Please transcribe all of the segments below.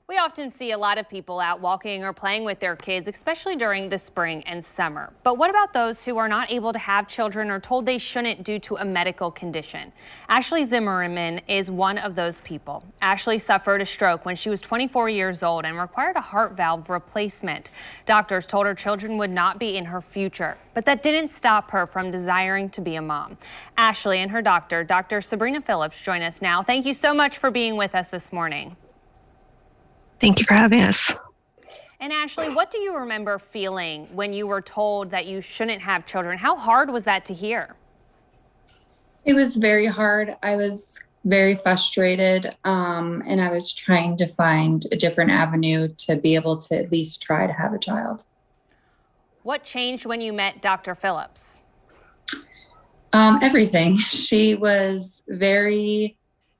We often see a lot of people out walking or playing with their kids, especially during the spring and summer. But what about those who are not able to have children or told they shouldn't due to a medical condition? Ashely Zimmerman is one of those people. Ashely suffered a stroke when she was 24 years old and required a heart valve replacement. Doctors told her children would not be in her future, but that didn't stop her from desiring to be a mom. Ashely and her doctor, Dr. Sabrina Phillips, join us now. Thank you so much for being with us this morning. Thank you for having us. And Ashely, what do you remember feeling when you were told that you shouldn't have children? How hard was that to hear? It was very hard. I was very frustrated, and I was trying to find a different avenue to be able to at least try to have a child. What changed when you met Dr. Phillips? Everything. She was very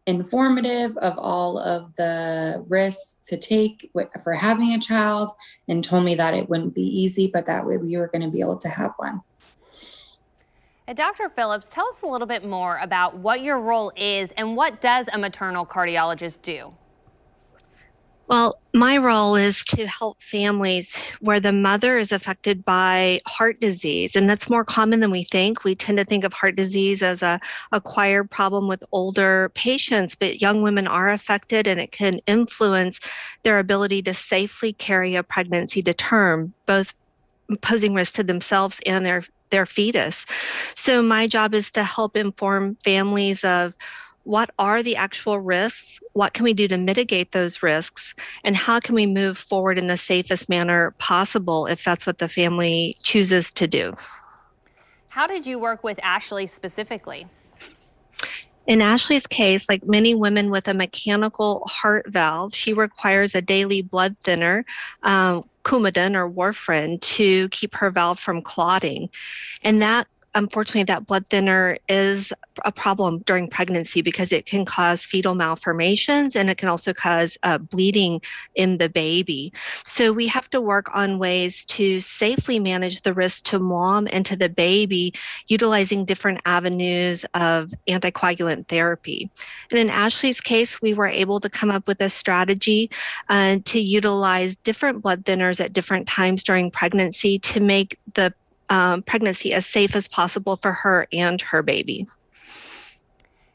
informative of all of the risks to take for having a child, and told me that it wouldn't be easy, but that way we were going to be able to have one. And Dr. Phillips, tell us a little bit more about what your role is and what does a maternal cardiologist do? Well, my role is to help families where the mother is affected by heart disease, and that's more common than we think. We tend to think of heart disease as a acquired problem with older patients, but young women are affected, and it can influence their ability to safely carry a pregnancy to term, both posing risk to themselves and their fetus. So my job is to help inform families of what are the actual risks, what can we do to mitigate those risks, and how can we move forward in the safest manner possible if that's what the family chooses to do. How did you work with Ashely specifically? In Ashely's case, like many women with a mechanical heart valve, she requires a daily blood thinner, Coumadin or warfarin, to keep her valve from clotting. And unfortunately, that blood thinner is a problem during pregnancy because it can cause fetal malformations, and it can also cause bleeding in the baby. So we have to work on ways to safely manage the risk to mom and to the baby, utilizing different avenues of anticoagulant therapy. And in Ashely's case, we were able to come up with a strategy to utilize different blood thinners at different times during pregnancy to make the pregnancy as safe as possible for her and her baby.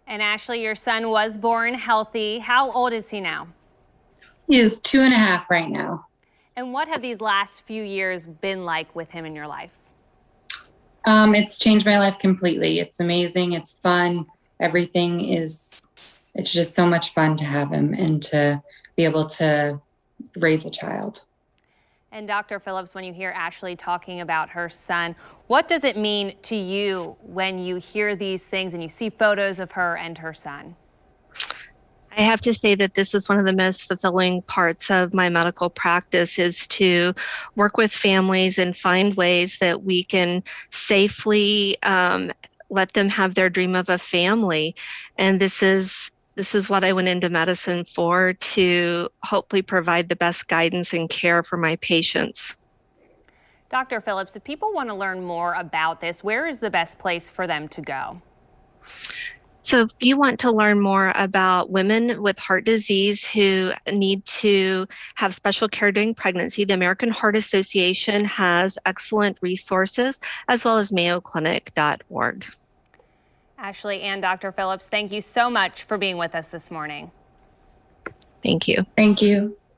And Ashely, your son was born healthy. How old is he now? He is 2.5 right now. And what have these last few years been like with him in your life? It's changed my life completely. It's amazing. It's fun. It's just so much fun to have him and to be able to raise a child. And Dr. Phillips, when you hear Ashely talking about her son, what does it mean to you when you hear these things and you see photos of her and her son? I have to say that this is one of the most fulfilling parts of my medical practice, is to work with families and find ways that we can safely let them have their dream of a family. And this is what I went into medicine for, to hopefully provide the best guidance and care for my patients. Dr. Phillips, if people want to learn more about this, where is the best place for them to go? So if you want to learn more about women with heart disease who need to have special care during pregnancy, the American Heart Association has excellent resources, as well as mayoclinic.org. Ashely and Dr. Phillips, thank you so much for being with us this morning. Thank you. Thank you.